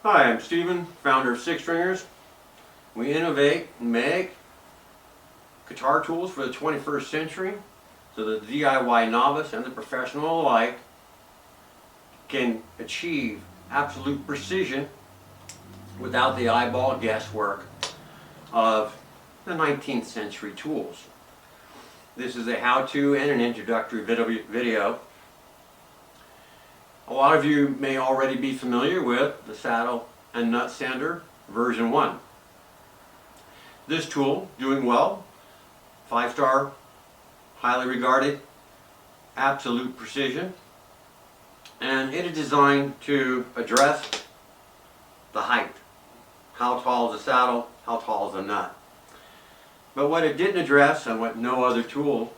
Hi, I'm Steven, founder of SixStringers. We innovate and make guitar tools for the 21st century so that the DIY novice and the professional alike can achieve absolute precision without the eyeball guesswork of the 19th century tools. This is a how-to and an introductory video. A lot of you may already be familiar with the saddle and nut sander version 1. This tool, doing well, 5-star, highly regarded, absolute precision, and it is designed to address the height. How tall is the saddle, how tall is the nut. But what it didn't address, and what no other tool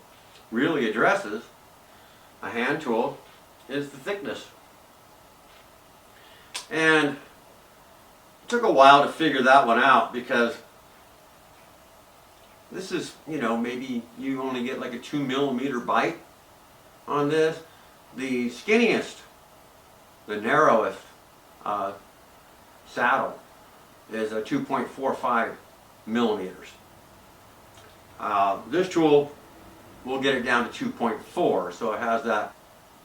really addresses, a hand tool, is the thickness. And it took a while to figure that one out, because this is, maybe you only get like a 2mm bite on this. The skinniest, the narrowest saddle is a 2.45 millimeters. This tool will get it down to 2.4, so it has that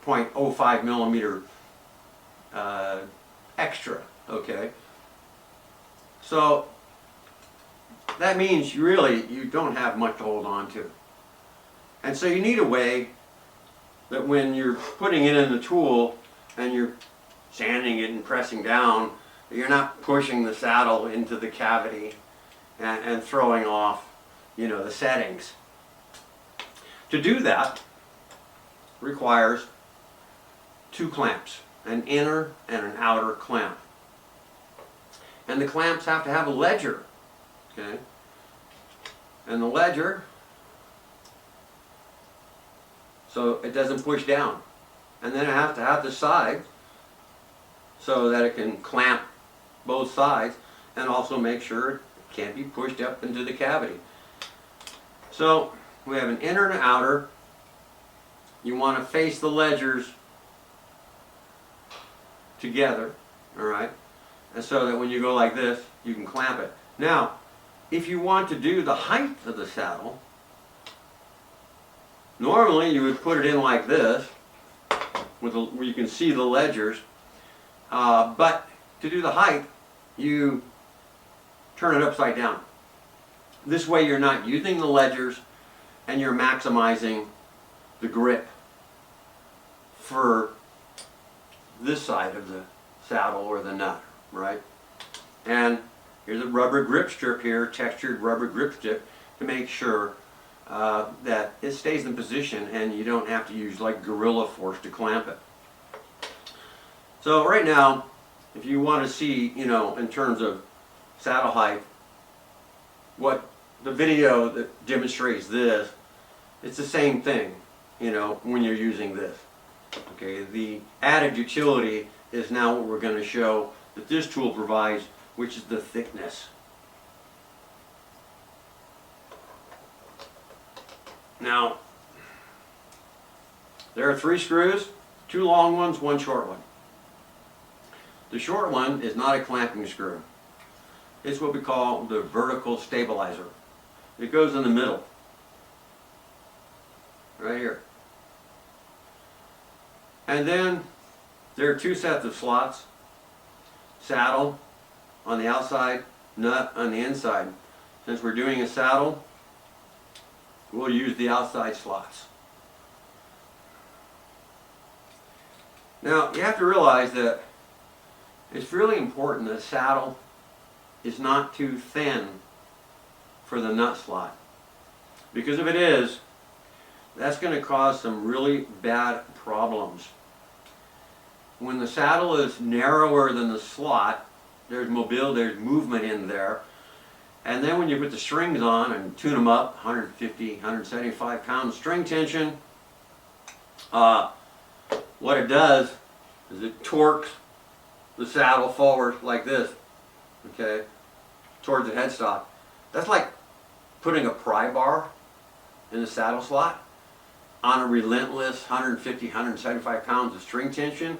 0.05 millimeter extra, okay? So that means you don't have much to hold on to. And so you need a way that when you're putting it in the tool and you're sanding it and pressing down, you're not pushing the saddle into the cavity and throwing off, the settings. To do that requires 2 clamps, an inner and an outer clamp. And the clamps have to have a ledger, okay? And the ledger, so it doesn't push down. And then it has to have the side so that it can clamp both sides and also make sure it can't be pushed up into the cavity. So we have an inner and an outer. You want to face the ledgers together, all right? And so that when you go like this, you can clamp it. Now, if you want to do the height of the saddle, normally you would put it in like this, where you can see the ledgers. But to do the height, you turn it upside down. This way you're not using the ledgers and you're maximizing the grip for this side of the saddle or the nut, right? And here's a rubber grip strip here, textured rubber grip strip, to make sure that it stays in position and you don't have to use like gorilla force to clamp it. So right now, if you want to see, in terms of saddle height, what the video that demonstrates this, it's the same thing, when you're using this. Okay, the added utility is now what we're going to show that this tool provides, which is the thickness. Now, there are 3 screws, 2 long ones, 1 short one. The short one is not a clamping screw. It's what we call the vertical stabilizer. It goes in the middle, right here. And then there are 2 sets of slots, saddle on the outside, nut on the inside. Since we're doing a saddle, we'll use the outside slots. Now, you have to realize that it's really important that the saddle is not too thin for the nut slot. Because if it is, that's going to cause some really bad problems. When the saddle is narrower than the slot, there's movement in there. And then when you put the strings on and tune them up, 150, 175 pound string tension, what it does is it torques the saddle forward like this, okay, towards the headstock. That's like putting a pry bar in the saddle slot on a relentless 150, 175 pounds of string tension.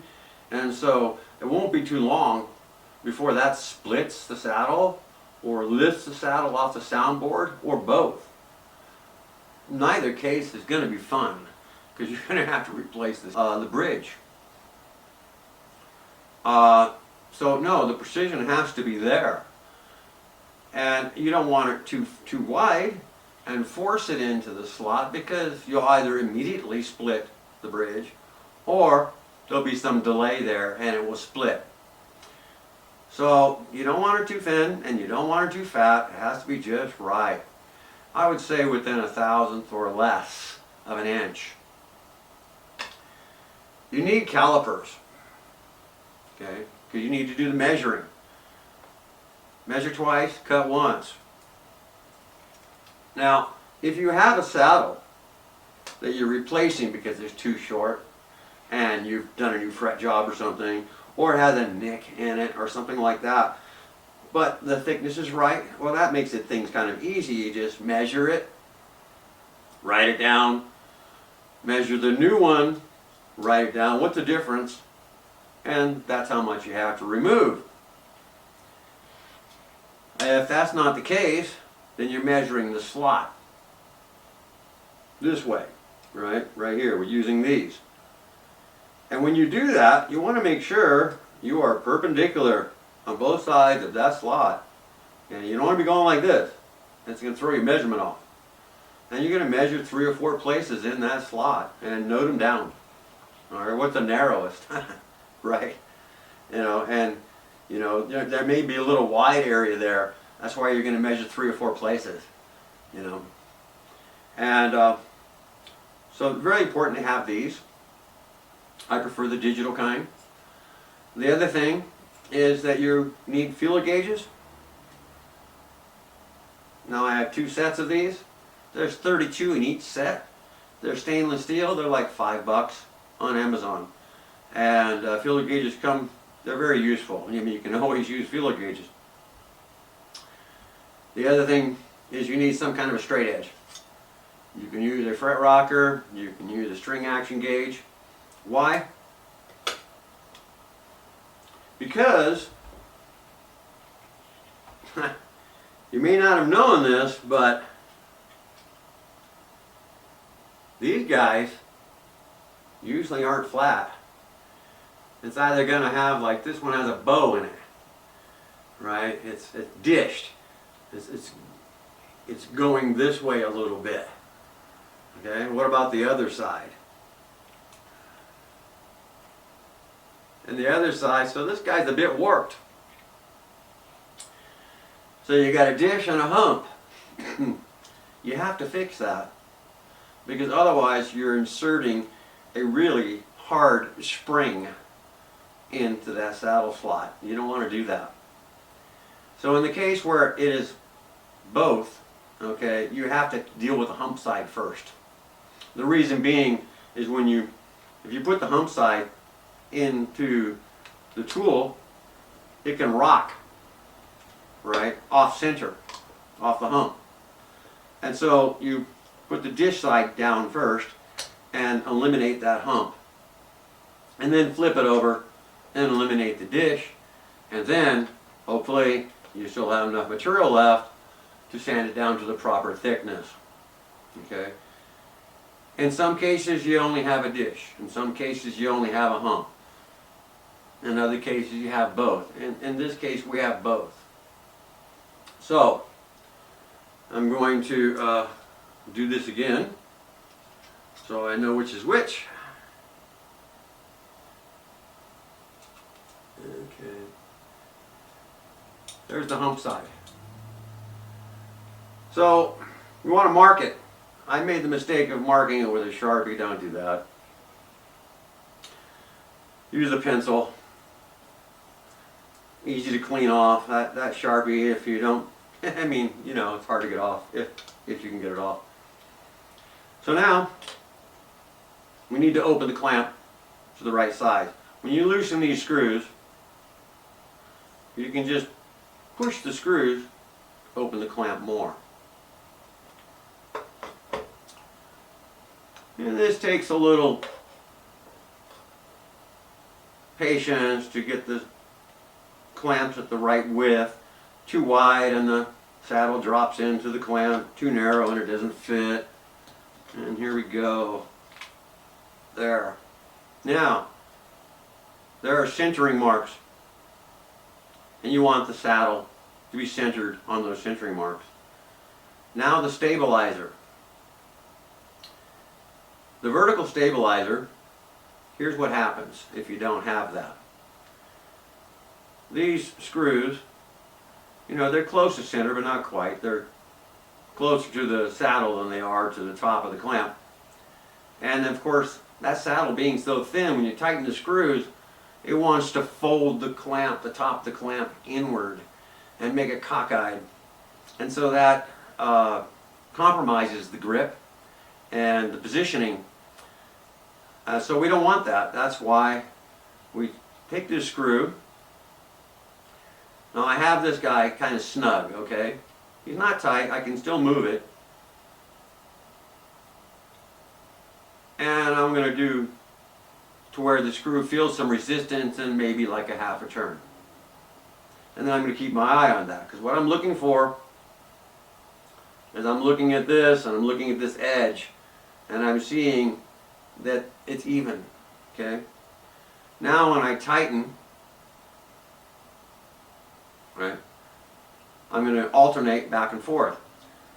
And so it won't be too long before that splits the saddle or lifts the saddle off the soundboard, or both. Neither case is going to be fun because you're going to have to replace the bridge. So no, the precision has to be there. And you don't want it too wide and force it into the slot, because you'll either immediately split the bridge or there'll be some delay there and it will split. So you don't want her too thin and you don't want her too fat. It has to be just right. I would say within 1/1000th or less of an inch. You need calipers, okay? Because you need to do the measuring. Measure twice, cut once. Now, if you have a saddle that you're replacing because it's too short and you've done a new fret job or something, or it has a nick in it or something like that, but the thickness is right, well, that makes things kind of easy. You just measure it, write it down, measure the new one, write it down, what's the difference, and that's how much you have to remove. If that's not the case, then you're measuring the slot this way, right here. We're using these. And when you do that, you want to make sure you are perpendicular on both sides of that slot. And you don't want to be going like this. It's going to throw your measurement off. And you're going to measure 3 or 4 places in that slot and note them down. All right, what's the narrowest? Right? And there may be a little wide area there. That's why you're going to measure 3 or 4 places. And so very important to have these. I prefer the digital kind. The other thing is that you need feeler gauges. Now I have 2 sets of these. There's 32 in each set. They're stainless steel. They're like $5 on Amazon. And feeler gauges they're very useful. I mean, you can always use feeler gauges. The other thing is you need some kind of a straight edge. You can use a fret rocker. You can use a string action gauge. Why? Because you may not have known this, but these guys usually aren't flat. It's either going to have, like this one has a bow in it, right? It's dished. It's going this way a little bit. Okay, what about the other side? And the other side, so this guy's a bit warped. So you got a dish and a hump. You have to fix that, because otherwise you're inserting a really hard spring into that saddle slot. You don't want to do that. So in the case where it is both, okay, you have to deal with the hump side first. The reason being is if you put the hump side into the tool, it can rock, right, off center, off the hump. And so you put the dish side down first and eliminate that hump. And then flip it over and eliminate the dish. And then, hopefully, you still have enough material left to sand it down to the proper thickness. Okay? In some cases, you only have a dish. In some cases, you only have a hump. In other cases, you have both. In this case, we have both. So, I'm going to do this again so I know which is which. Okay. There's the hump side. So, you want to mark it. I made the mistake of marking it with a Sharpie. Don't do that. Use a pencil. Easy to clean off. That Sharpie, if you don't, I mean, it's hard to get off if you can get it off. So now, we need to open the clamp to the right size. When you loosen these screws, you can just push the screws, open the clamp more. And this takes a little patience to get this clamps at the right width. Too wide and the saddle drops into the clamp. Too narrow and it doesn't fit. And here we go. There. Now, there are centering marks. And you want the saddle to be centered on those centering marks. Now the stabilizer. The vertical stabilizer, here's what happens if you don't have that. These screws, you know, they're close to center, but not quite. They're closer to the saddle than they are to the top of the clamp. And of course, that saddle being so thin, when you tighten the screws, it wants to fold the clamp, the top of the clamp, inward and make it cockeyed. And so that compromises the grip and the positioning. So we don't want that. That's why we take this screw. Now I have this guy kind of snug, okay? He's not tight, I can still move it. And I'm going to do to where the screw feels some resistance and maybe like a half a turn. And then I'm going to keep my eye on that, because what I'm looking for is I'm looking at this and I'm looking at this edge and I'm seeing that it's even, okay? Now when I tighten, right, I'm going to alternate back and forth.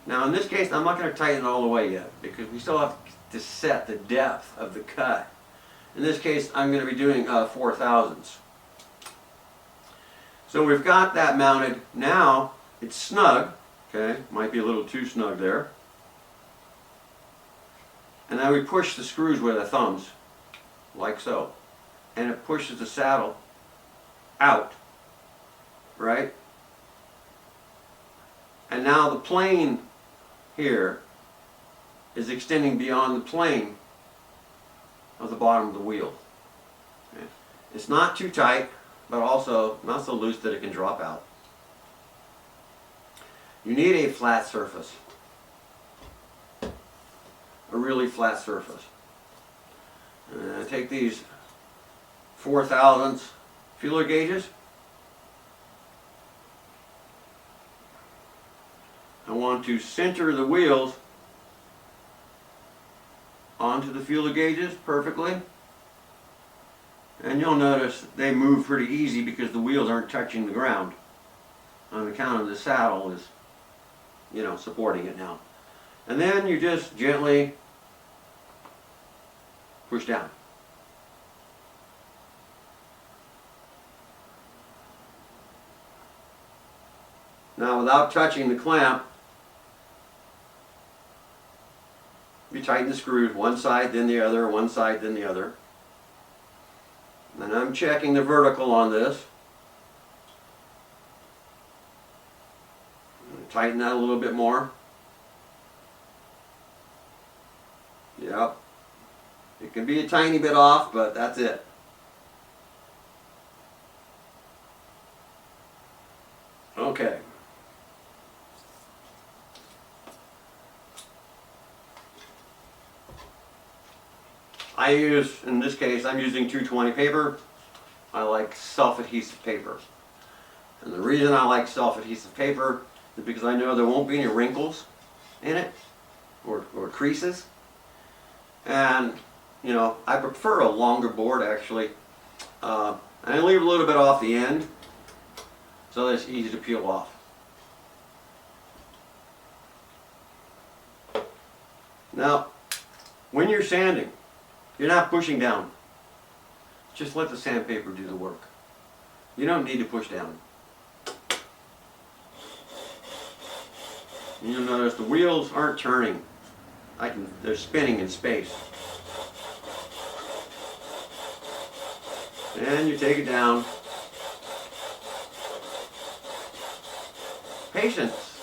Now in this case I'm not going to tighten it all the way yet, because we still have to set the depth of the cut. In this case I'm going to be doing 4/1000. So we've got that mounted. Now it's snug, okay, might be a little too snug there. And now we push the screws with our thumbs, like so. And it pushes the saddle out, right? And now the plane here is extending beyond the plane of the bottom of the wheel. Okay. It's not too tight, but also not so loose that it can drop out. You need a flat surface. A really flat surface. And I take these 4/1000 feeler gauges. I want to center the wheels onto the feeler gauges perfectly. And you'll notice they move pretty easy because the wheels aren't touching the ground on account of the saddle is, you know, supporting it now. And then you just gently push down. Now without touching the clamp, you tighten the screws one side then the other, one side then the other. And I'm checking the vertical on this. Tighten that a little bit more. Yep. It can be a tiny bit off, but that's it. Okay. I use, in this case, I'm using 220 paper. I like self-adhesive paper. And the reason I like self-adhesive paper is because I know there won't be any wrinkles in it or creases. And, you know, I prefer a longer board actually. And I leave a little bit off the end so that it's easy to peel off. Now, when you're sanding, you're not pushing down. Just let the sandpaper do the work. You don't need to push down. You'll notice the wheels aren't turning. They're spinning in space. And you take it down. Patience.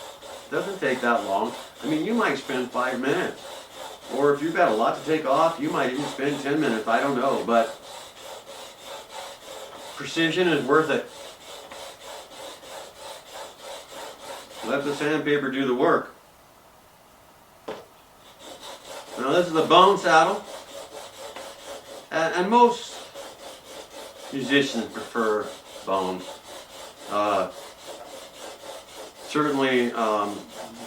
Doesn't take that long. I mean, you might spend 5 minutes. Or if you've got a lot to take off, you might even spend 10 minutes. I don't know, but precision is worth it. Let the sandpaper do the work. Now this is a bone saddle. And most musicians prefer bones. Certainly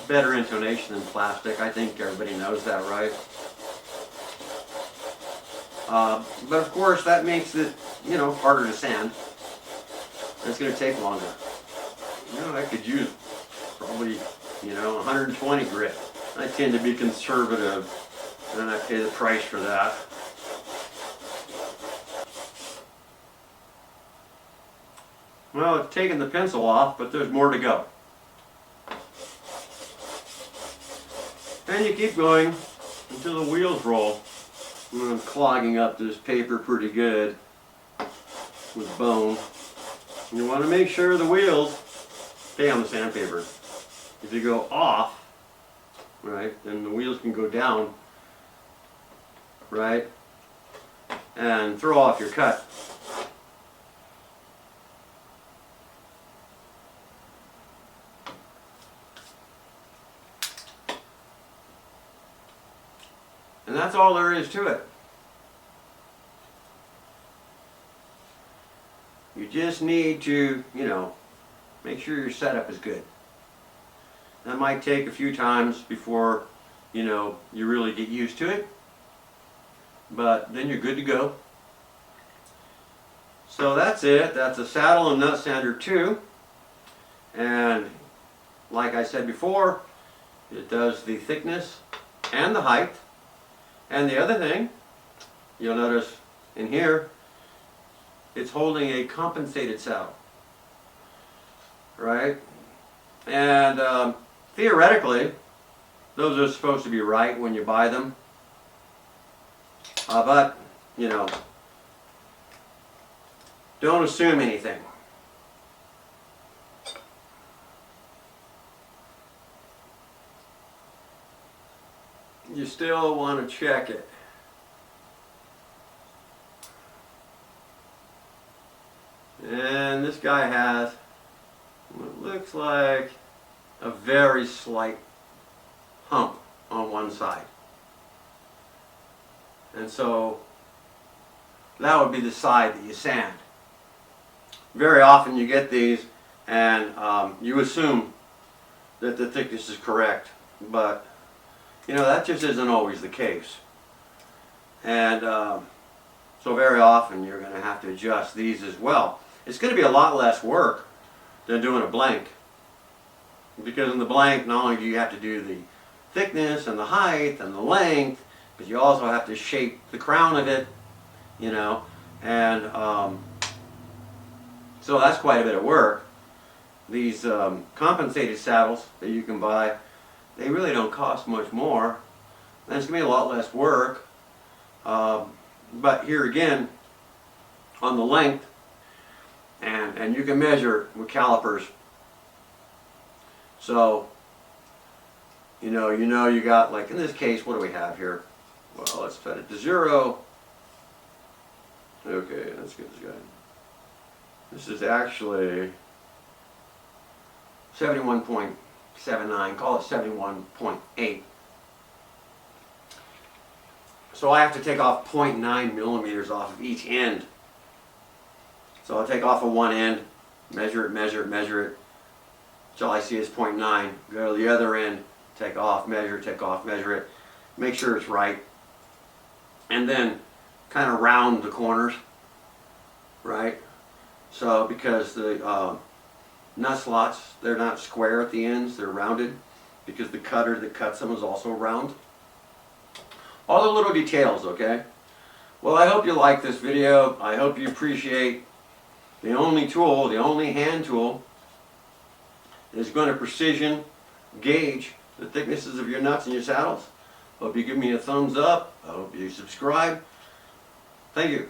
better intonation than plastic. I think everybody knows that, right? But of course that makes it, you know, harder to sand. It's going to take longer. You know, I could use probably, you know, 120 grit. I tend to be conservative, and I pay the price for that. Well, it's taken the pencil off, but there's more to go. And you keep going until the wheels roll. I'm clogging up this paper pretty good with bone. You want to make sure the wheels stay on the sandpaper. If you go off, right, then the wheels can go down, right, and throw off your cut. And that's all there is to it. You just need to, you know, make sure your setup is good. That might take a few times before, you know, you really get used to it. But then you're good to go. So that's it. That's a saddle and nut sander 2. And like I said before, it does the thickness and the height. And the other thing, you'll notice in here, it's holding a compensated saddle, right? And theoretically, those are supposed to be right when you buy them. But, you know, don't assume anything. You still want to check it. And this guy has what looks like a very slight hump on one side. And so that would be the side that you sand. Very often you get these and you assume that the thickness is correct, but you know, that just isn't always the case. And so very often you're going to have to adjust these as well. It's going to be a lot less work than doing a blank. Because in the blank, not only do you have to do the thickness and the height and the length, but you also have to shape the crown of it, you know. And so that's quite a bit of work. These compensated saddles that you can buy, they really don't cost much more, and it's going to be a lot less work. But here again, on the length, and you can measure with calipers. So, you know you got, like in this case, what do we have here? Well, let's set it to 0. Okay, let's get this guy. This is actually 71.79, call it 71.8. So I have to take off 0.9 millimeters off of each end. So I'll take off of one end, measure it, till I see it's 0.9. Go to the other end, take off, measure it, make sure it's right. And then kind of round the corners, right? So because the nut slots, they're not square at the ends, they're rounded, because the cutter that cuts them is also round. All the little details, okay? Well, I hope you like this video. I hope you appreciate the only tool, the only hand tool that is going to precision gauge the thicknesses of your nuts and your saddles. Hope you give me a thumbs up. I hope you subscribe. Thank you.